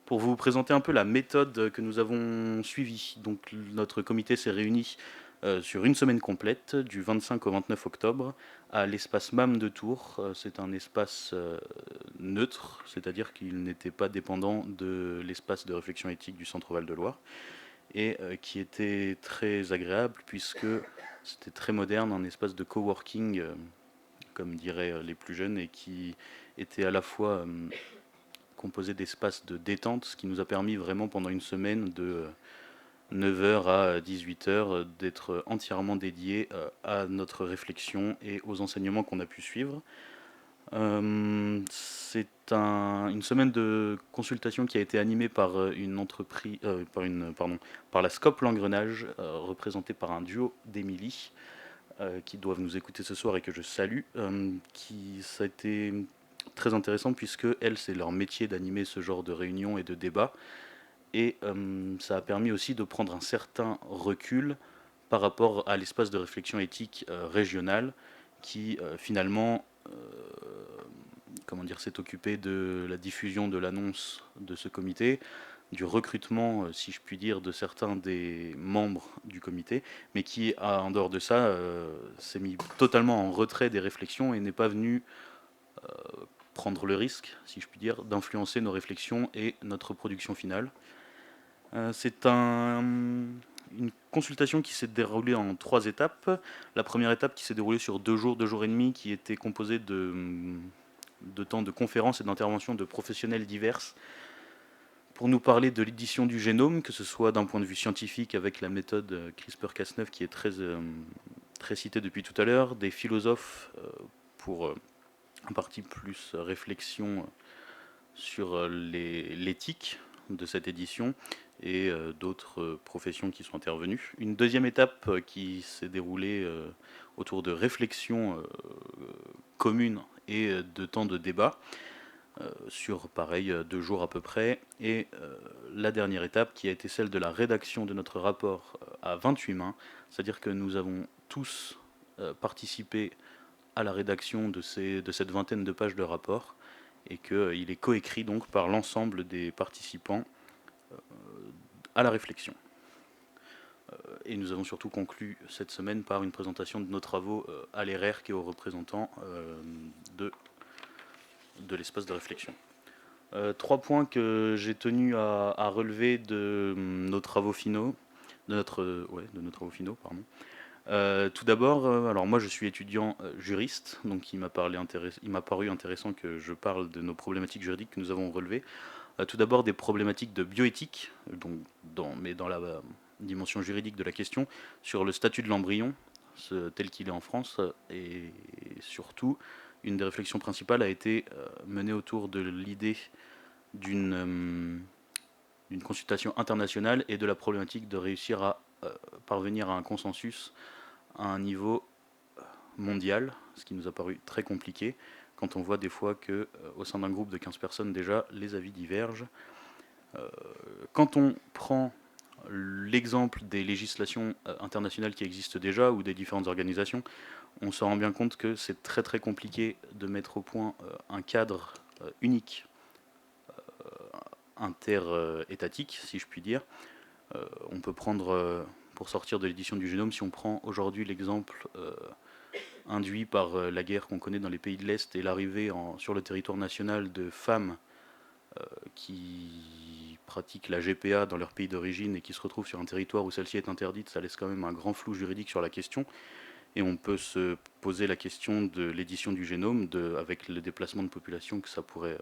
Pour vous présenter un peu la méthode que nous avons suivie, donc notre comité s'est réuni sur une semaine complète, du 25 au 29 octobre, à l'espace MAM de Tours. C'est un espace neutre, c'est-à-dire qu'il n'était pas dépendant de l'espace de réflexion éthique du Centre-Val de Loire, et qui était très agréable puisque c'était très moderne, un espace de coworking, comme diraient les plus jeunes, et qui était à la fois composé d'espaces de détente, ce qui nous a permis vraiment pendant une semaine de 9h à 18h d'être entièrement dédié à notre réflexion et aux enseignements qu'on a pu suivre. C'est une semaine de consultation qui a été animée par une entreprise, par la Scope L'Engrenage, représentée par un duo d'Émilie, qui doivent nous écouter ce soir et que je salue. Ça a été très intéressant puisque elles, c'est leur métier d'animer ce genre de réunions et de débats. Et ça a permis aussi de prendre un certain recul par rapport à l'espace de réflexion éthique régional qui finalement s'est occupé de la diffusion de l'annonce de ce comité, du recrutement, si je puis dire, de certains des membres du comité, mais qui, en dehors de ça, s'est mis totalement en retrait des réflexions et n'est pas venu prendre le risque, si je puis dire, d'influencer nos réflexions et notre production finale. C'est une consultation qui s'est déroulée en 3 étapes. La première étape qui s'est déroulée sur 2 jours et demi, qui était composée de temps de conférences et d'interventions de professionnels divers pour nous parler de l'édition du génome, que ce soit d'un point de vue scientifique avec la méthode CRISPR-Cas9 qui est très citée depuis tout à l'heure, des philosophes pour en partie plus réflexion sur l'éthique de cette édition et d'autres professions qui sont intervenues. Une deuxième étape qui s'est déroulée autour de réflexions communes et de temps de débat sur, pareil, 2 jours à peu près. Et la dernière étape qui a été celle de la rédaction de notre rapport à 28 mains, c'est-à-dire que nous avons tous participé à la rédaction de cette vingtaine de pages de rapport et qu'il est coécrit donc par l'ensemble des participants à la réflexion. et nous avons surtout conclu cette semaine par une présentation de nos travaux à l'ERERC et aux représentants de l'espace de réflexion. 3 points que j'ai tenu à relever de nos travaux finaux, de nos travaux finaux, pardon. Tout d'abord, alors moi je suis étudiant juriste, donc il m'a paru intéressant que je parle de nos problématiques juridiques que nous avons relevées. Tout d'abord des problématiques de bioéthique, donc mais dans la dimension juridique de la question, sur le statut de l'embryon, tel qu'il est en France, et surtout, une des réflexions principales a été menée autour de l'idée d'une consultation internationale et de la problématique de réussir à parvenir à un consensus à un niveau mondial, ce qui nous a paru très compliqué quand on voit des fois que au sein d'un groupe de 15 personnes déjà, les avis divergent. Quand on prend l'exemple des législations internationales qui existent déjà ou des différentes organisations, on se rend bien compte que c'est très très compliqué de mettre au point un cadre unique interétatique, si je puis dire. On peut prendre, pour sortir de l'édition du génome, si on prend aujourd'hui l'exemple induit par la guerre qu'on connaît dans les pays de l'Est et l'arrivée sur le territoire national de femmes qui pratiquent la GPA dans leur pays d'origine et qui se retrouvent sur un territoire où celle-ci est interdite, ça laisse quand même un grand flou juridique sur la question. Et on peut se poser la question de l'édition du génome, avec le déplacement de population que ça pourrait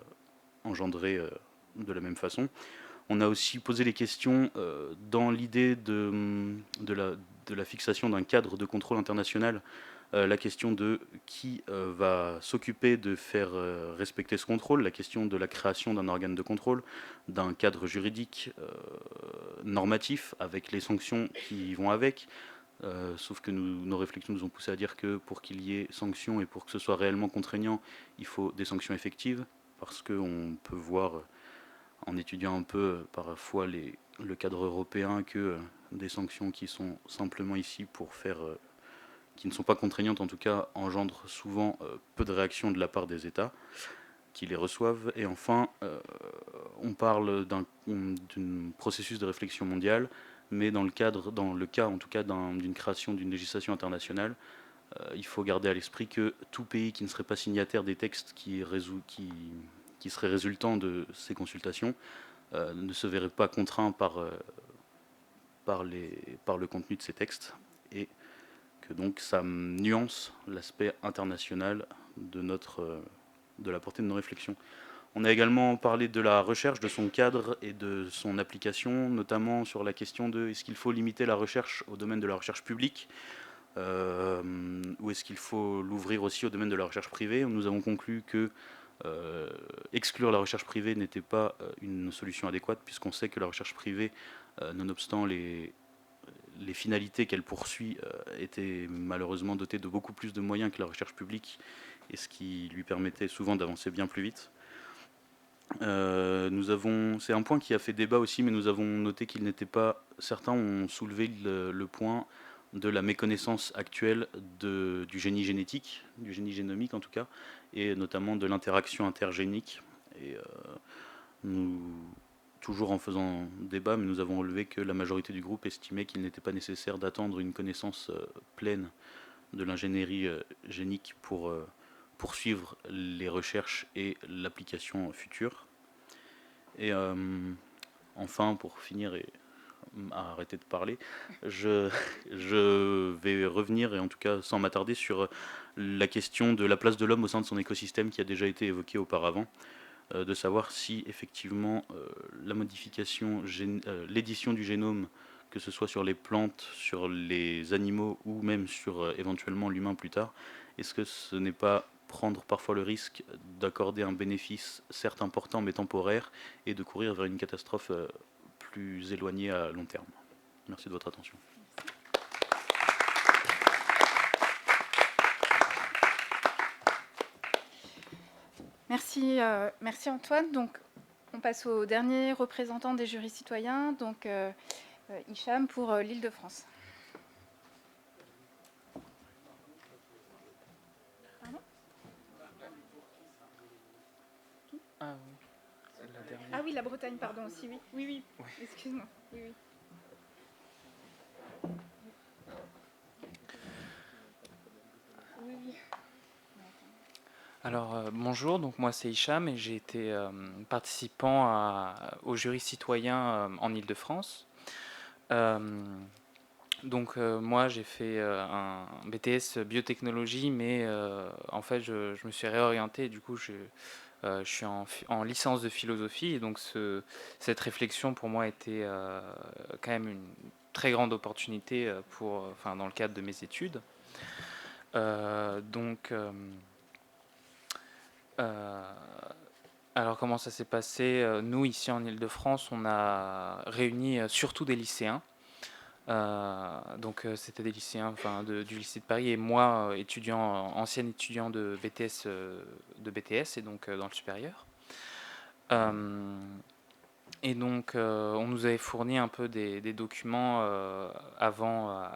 engendrer de la même façon. On a aussi posé les questions dans l'idée de la fixation d'un cadre de contrôle international, la question de qui va s'occuper de faire respecter ce contrôle, la question de la création d'un organe de contrôle, d'un cadre juridique normatif avec les sanctions qui vont avec. Sauf que nos réflexions nous ont poussé à dire que pour qu'il y ait sanctions et pour que ce soit réellement contraignant, il faut des sanctions effectives, parce qu'on peut voir en étudiant un peu parfois le cadre européen que des sanctions qui sont simplement ici pour faire, qui ne sont pas contraignantes en tout cas, engendrent souvent peu de réaction de la part des États qui les reçoivent. Et enfin, on parle d'un processus de réflexion mondiale, mais dans le cas en tout cas d'une création d'une législation internationale, il faut garder à l'esprit que tout pays qui ne serait pas signataire des textes qui seraient résultants de ces consultations ne se verrait pas contraint par le contenu de ces textes, et que donc ça nuance l'aspect international de la portée de nos réflexions. On a également parlé de la recherche, de son cadre et de son application, notamment sur la question de est-ce qu'il faut limiter la recherche au domaine de la recherche publique ou est-ce qu'il faut l'ouvrir aussi au domaine de la recherche privée. Nous avons conclu que exclure la recherche privée n'était pas une solution adéquate, puisqu'on sait que la recherche privée, nonobstant les finalités qu'elle poursuit, était malheureusement dotée de beaucoup plus de moyens que la recherche publique, et ce qui lui permettait souvent d'avancer bien plus vite. C'est un point qui a fait débat aussi, mais nous avons noté qu'il n'était pas... Certains ont soulevé le point de la méconnaissance actuelle du génie génétique, du génie génomique en tout cas, et notamment de l'interaction intergénique. Et toujours en faisant débat, mais nous avons relevé que la majorité du groupe estimait qu'il n'était pas nécessaire d'attendre une connaissance pleine de l'ingénierie génique pour poursuivre les recherches et l'application future. Et enfin, pour finir et arrêter de parler, je vais revenir, et en tout cas sans m'attarder, sur la question de la place de l'homme au sein de son écosystème qui a déjà été évoquée auparavant, de savoir si effectivement la modification, l'édition du génome, que ce soit sur les plantes, sur les animaux ou même sur éventuellement l'humain plus tard, est-ce que ce n'est pas prendre parfois le risque d'accorder un bénéfice certes important mais temporaire et de courir vers une catastrophe plus éloignée à long terme. Merci de votre attention. Merci, merci Antoine. Donc, on passe au dernier représentant des jurys citoyens, donc Hicham pour l'Île-de-France. Ah oui, la dernière. Ah oui, la Bretagne, pardon aussi, oui. Oui. Excuse-moi. Oui. Alors, bonjour, donc moi c'est Hicham et j'ai été participant au jury citoyen en Île-de-France. Euh, moi j'ai fait un BTS biotechnologie, mais en fait je me suis réorienté et du coup je suis en licence de philosophie et donc cette réflexion pour moi était quand même une très grande opportunité enfin, dans le cadre de mes études. Euh, donc, euh, euh, alors comment ça s'est passé? Nous ici en Île-de-France, on a réuni surtout des lycéens. C'était des lycéens enfin, du lycée de Paris et moi, ancien étudiant de BTS et donc dans le supérieur. Euh, on nous avait fourni un peu des documents avant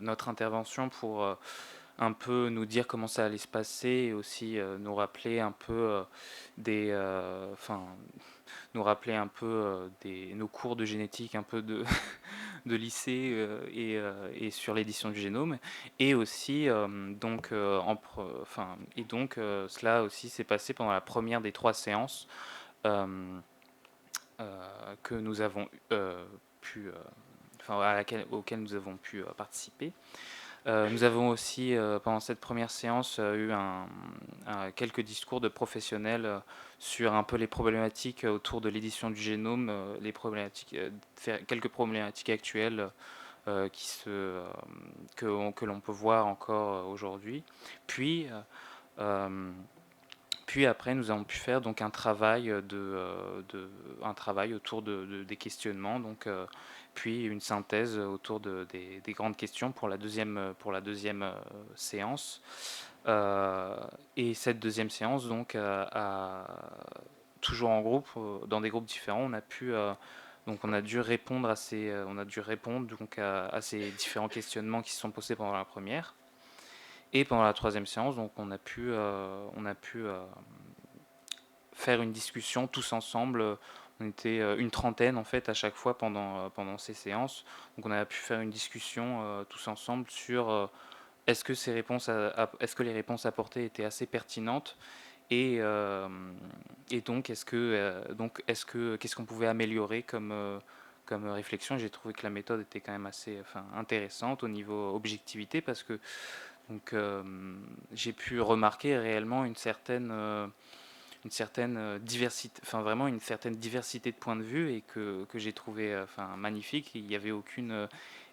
notre intervention pour un peu nous dire comment ça allait se passer et aussi nous rappeler un peu enfin, nous rappeler un peu nos cours de génétique, un peu de, de lycée et sur l'édition du génome. Et aussi, cela aussi s'est passé pendant la première des 3 séances euh, que nous avons pu, enfin, auxquelles nous avons pu participer. Nous avons aussi, pendant cette première séance, eu quelques discours de professionnels sur un peu les problématiques autour de l'édition du génome, quelques problématiques actuelles que l'on peut voir encore aujourd'hui. Puis, euh, puis après, nous avons pu faire donc un travail autour des questionnements, puis une synthèse autour des grandes questions pour la deuxième séance. Et cette deuxième séance, toujours en groupe, dans des groupes différents, on a dû répondre à ces différents questionnements qui se sont posés pendant la première. Et pendant la troisième séance, donc on a pu faire une discussion tous ensemble. On était une trentaine en fait à chaque fois pendant ces séances. Donc on a pu faire une discussion tous ensemble sur est-ce que est-ce que les réponses apportées étaient assez pertinentes et, euh, et donc qu'est-ce qu'on pouvait améliorer comme réflexion. J'ai trouvé que la méthode était quand même assez intéressante au niveau objectivité parce que j'ai pu remarquer réellement une certaine diversité, enfin vraiment une certaine diversité de points de vue et que j'ai trouvé magnifique. Il n'y avait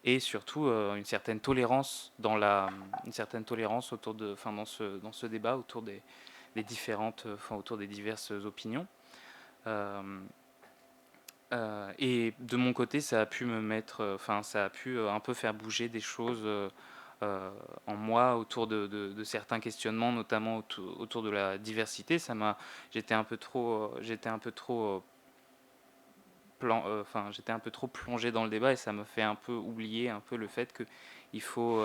et surtout une certaine tolérance une certaine tolérance dans ce débat autour autour des diverses opinions. Euh, et de mon côté, ça a pu ça a pu un peu faire bouger des choses en moi autour de certains questionnements, notamment autour de la diversité. J'étais un peu trop j'étais un peu trop plongé dans le débat et ça me fait un peu oublier un peu le fait que il faut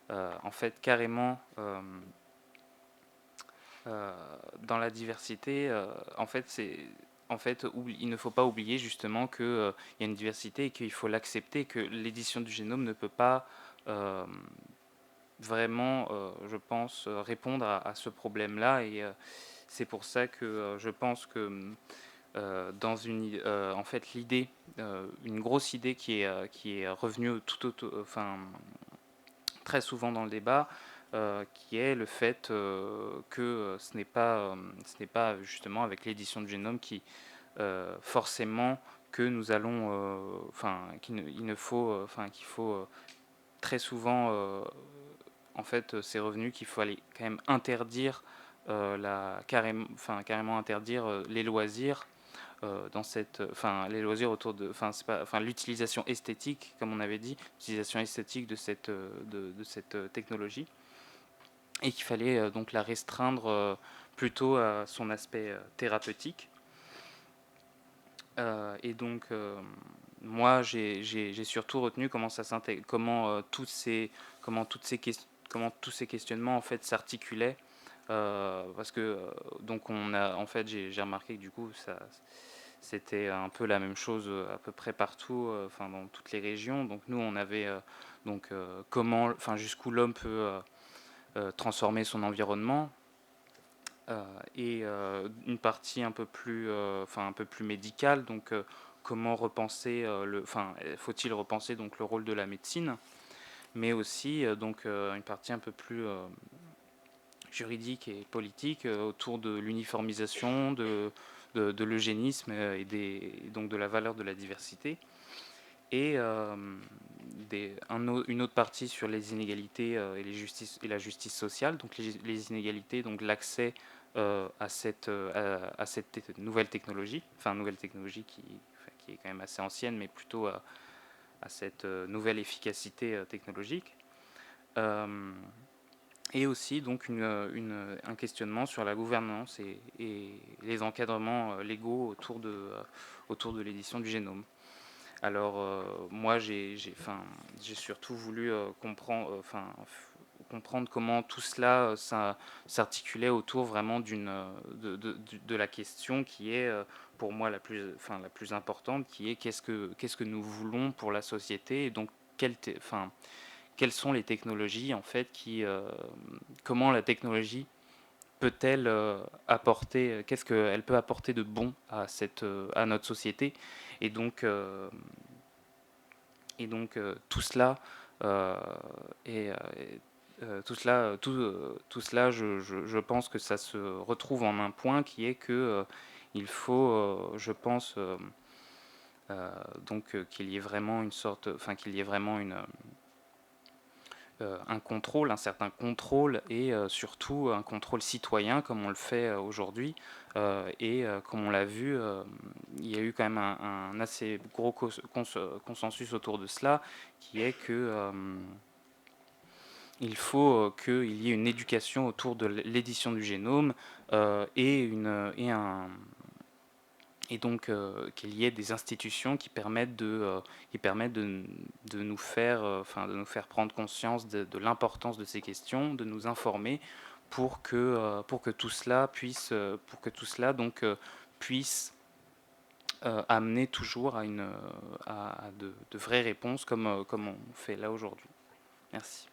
en fait carrément dans la diversité, il ne faut pas oublier justement qu'il y a une diversité et qu'il faut l'accepter, que l'édition du génome ne peut pas euh, vraiment, je pense, répondre à ce problème-là. Et c'est pour ça que je pense que en fait, une grosse idée qui est revenue très souvent dans le débat, qui est le fait que ce n'est pas justement avec l'édition du génome qui forcément que nous allons, il ne faut, qu'il faut très souvent, en fait, ces revenus qu'il faut aller quand même interdire carrément interdire les loisirs les loisirs autour l'utilisation esthétique, comme on avait dit, l'utilisation esthétique de cette technologie, et qu'il fallait donc la restreindre plutôt à son aspect thérapeutique. Et donc, moi, j'ai surtout retenu comment ça s'intègre, comment tous ces questionnements en fait s'articulaient, parce que donc en fait, j'ai remarqué que du coup, c'était un peu la même chose à peu près partout, dans toutes les régions. Donc nous, on avait jusqu'où l'homme peut transformer son environnement. Et une partie un peu plus médicale, donc comment repenser faut-il repenser donc le rôle de la médecine, mais aussi une partie un peu plus juridique et politique autour de l'uniformisation, de l'eugénisme donc de la valeur de la diversité, et une autre partie sur les inégalités et la justice sociale, donc les inégalités, donc l'accès à cette nouvelle technologie, qui est quand même assez ancienne, mais plutôt à cette nouvelle efficacité technologique. Et aussi donc un questionnement sur la gouvernance et les encadrements légaux autour de l'édition du génome. Alors moi j'ai surtout voulu comprendre comment tout cela s'articulait autour vraiment de la question qui est pour moi la plus importante, qui est qu'est-ce que nous voulons pour la société, et donc quelles sont les technologies en fait comment la technologie peut-elle apporter, qu'est-ce qu'elle peut apporter de bon à notre société, et donc tout cela je pense que ça se retrouve en un point qui est que il faut, je pense, qu'il y ait vraiment un contrôle, un certain contrôle, et surtout un contrôle citoyen comme on le fait aujourd'hui, et comme on l'a vu, il y a eu quand même un assez gros consensus autour de cela, qui est que il faut qu'il y ait une éducation autour de l'édition du génome, et donc qu'il y ait des institutions qui permettent de nous faire prendre conscience de l'importance de ces questions, de nous informer pour que tout cela puisse amener toujours à de vraies réponses comme on fait là aujourd'hui. Merci.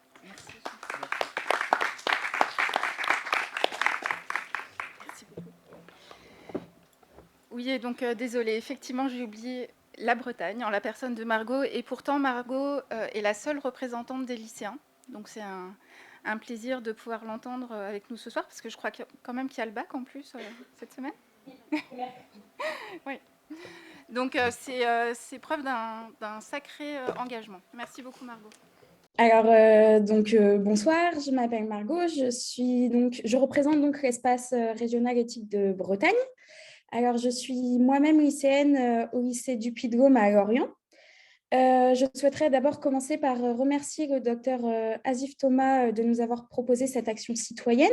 Merci. Oui, et donc désolée, effectivement, j'ai oublié la Bretagne en la personne de Margot, et pourtant Margot est la seule représentante des lycéens. Donc c'est un plaisir de pouvoir l'entendre avec nous ce soir, parce que je crois quand même qu'il y a le bac en plus cette semaine. Oui. Donc c'est preuve d'un sacré engagement. Merci beaucoup Margot. Alors, bonsoir, je m'appelle Margot, je représente donc l'espace régional éthique de Bretagne. Alors, je suis moi-même lycéenne au lycée du Puy-de-Dôme à Lorient. Je souhaiterais d'abord commencer par remercier le docteur Asif Thomas de nous avoir proposé cette action citoyenne.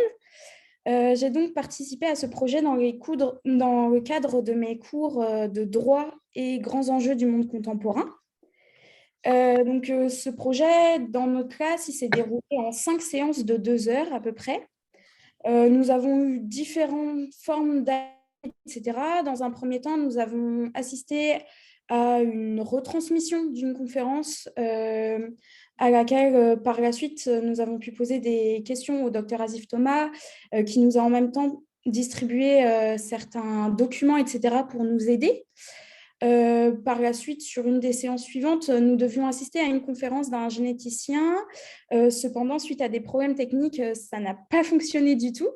J'ai donc participé à ce projet dans le cadre de mes cours de droit et grands enjeux du monde contemporain. Ce projet, dans notre classe, il s'est déroulé en 5 séances de 2 heures à peu près. Nous avons eu différentes formes d'activités, etc. Dans un premier temps, nous avons assisté à une retransmission d'une conférence à laquelle, par la suite, nous avons pu poser des questions au docteur Asif Thomas, qui nous a en même temps distribué certains documents, etc., pour nous aider. Par la suite, sur une des séances suivantes, nous devions assister à une conférence d'un généticien. Cependant, suite à des problèmes techniques, ça n'a pas fonctionné du tout.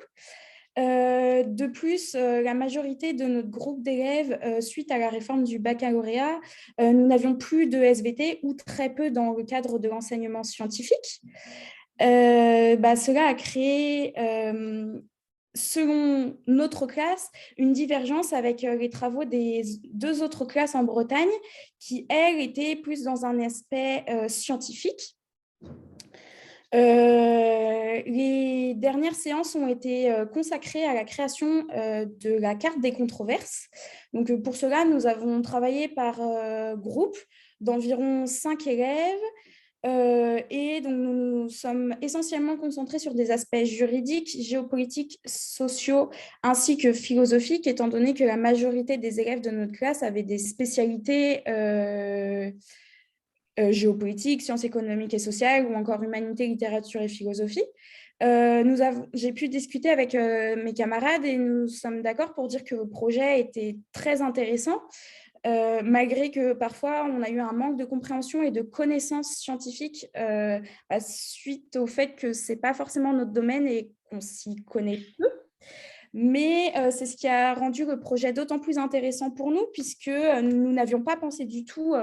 De plus, la majorité de notre groupe d'élèves, suite à la réforme du baccalauréat, nous n'avions plus de SVT ou très peu dans le cadre de l'enseignement scientifique. Cela a créé, selon notre classe, une divergence avec les travaux des 2 autres classes en Bretagne qui, elles, étaient plus dans un aspect scientifique. Les dernières séances ont été consacrées à la création de la carte des controverses. Donc, pour cela, nous avons travaillé par groupe d'environ 5 élèves. Et donc, nous nous sommes essentiellement concentrés sur des aspects juridiques, géopolitiques, sociaux, ainsi que philosophiques, étant donné que la majorité des élèves de notre classe avaient des spécialités géopolitique, sciences économiques et sociales, ou encore humanité, littérature et philosophie. J'ai pu discuter avec mes camarades et nous sommes d'accord pour dire que le projet était très intéressant, malgré que parfois on a eu un manque de compréhension et de connaissances scientifiques suite au fait que ce n'est pas forcément notre domaine et qu'on s'y connaît peu. Mais c'est ce qui a rendu le projet d'autant plus intéressant pour nous, puisque nous n'avions pas pensé du tout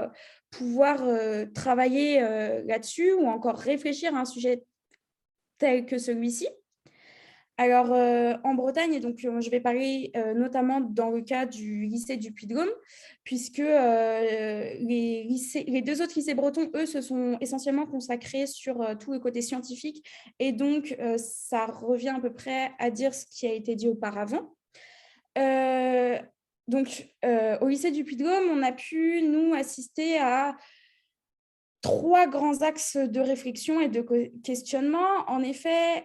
pouvoir travailler là-dessus ou encore réfléchir à un sujet tel que celui-ci. Alors, en Bretagne, et donc je vais parler notamment dans le cas du lycée du Puy-de-Dôme, puisque les deux autres lycées bretons, eux, se sont essentiellement consacrés sur tout le côté scientifique, et donc ça revient à peu près à dire ce qui a été dit auparavant. Au lycée du Puy-de-Dôme, on a pu, nous, assister à 3 grands axes de réflexion et de questionnement. En effet,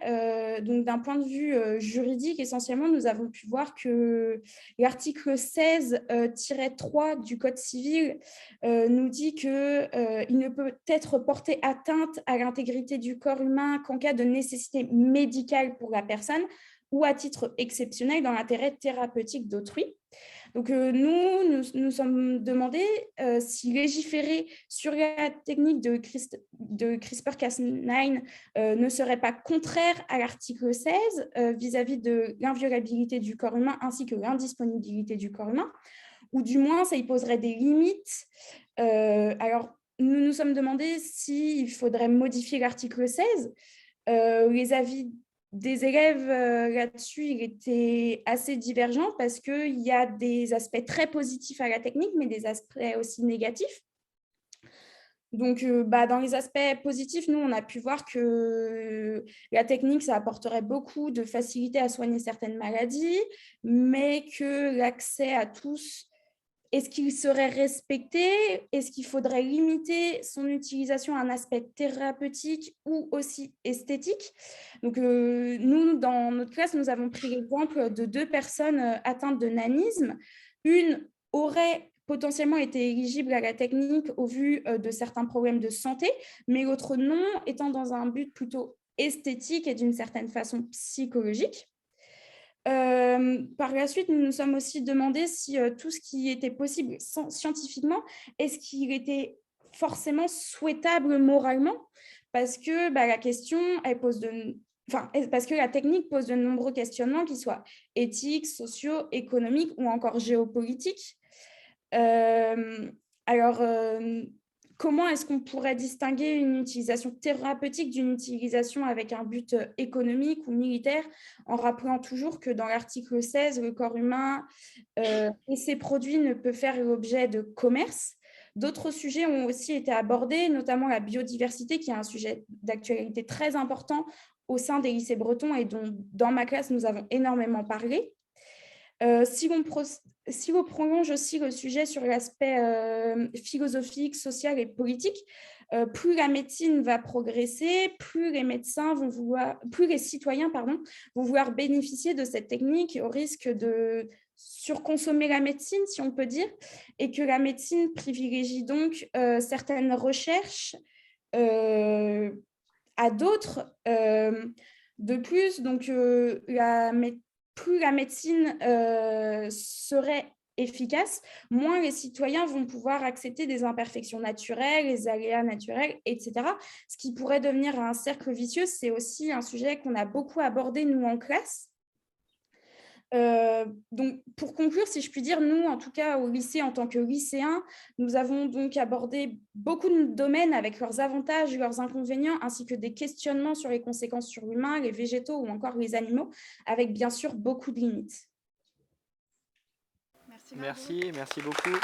donc d'un point de vue juridique, essentiellement, nous avons pu voir que l'article 16-3 du Code civil nous dit qu'il ne peut être porté atteinte à l'intégrité du corps humain qu'en cas de nécessité médicale pour la personne ou à titre exceptionnel dans l'intérêt thérapeutique d'autrui. Donc, nous sommes demandé si légiférer sur la technique de CRISPR-Cas9 ne serait pas contraire à l'article 16 vis-à-vis de l'inviolabilité du corps humain ainsi que l'indisponibilité du corps humain, ou du moins, ça y poserait des limites. Alors, nous nous sommes demandé s'il faudrait modifier l'article 16. Les avis des élèves là-dessus, il était assez divergent parce qu'il y a des aspects très positifs à la technique, mais des aspects aussi négatifs. Donc, dans les aspects positifs, nous, on a pu voir que la technique, ça apporterait beaucoup de facilité à soigner certaines maladies, mais que l'accès à tous, est-ce qu'il serait respecté? Est-ce qu'il faudrait limiter son utilisation à un aspect thérapeutique ou aussi esthétique? Donc, nous, dans notre classe, nous avons pris l'exemple de 2 personnes atteintes de nanisme. Une aurait potentiellement été éligible à la technique au vu de certains problèmes de santé, mais l'autre non, étant dans un but plutôt esthétique et d'une certaine façon psychologique. Par la suite, nous nous sommes aussi demandé si tout ce qui était possible scientifiquement, est-ce qu'il était forcément souhaitable moralement? Parce que la question, parce que la technique pose de nombreux questionnements, qui soient éthiques, sociaux, économiques ou encore géopolitiques. Comment est-ce qu'on pourrait distinguer une utilisation thérapeutique d'une utilisation avec un but économique ou militaire, en rappelant toujours que dans l'article 16, le corps humain et ses produits ne peuvent faire l'objet de commerce. D'autres sujets ont aussi été abordés, notamment la biodiversité, qui est un sujet d'actualité très important au sein des lycées bretons et dont, dans ma classe, nous avons énormément parlé. Si l'on prolonge aussi le sujet sur l'aspect philosophique, social et politique, plus la médecine va progresser, plus les citoyens vont vouloir bénéficier de cette technique au risque de surconsommer la médecine, si on peut dire, et que la médecine privilégie donc certaines recherches à d'autres. De plus, donc plus la médecine serait efficace, moins les citoyens vont pouvoir accepter des imperfections naturelles, les aléas naturels, etc. Ce qui pourrait devenir un cercle vicieux. C'est aussi un sujet qu'on a beaucoup abordé, nous, en classe. Donc, pour conclure, si je puis dire, nous, en tout cas au lycée, en tant que lycéens, nous avons donc abordé beaucoup de domaines avec leurs avantages et leurs inconvénients, ainsi que des questionnements sur les conséquences sur l'humain, les végétaux ou encore les animaux, avec bien sûr beaucoup de limites. Merci beaucoup.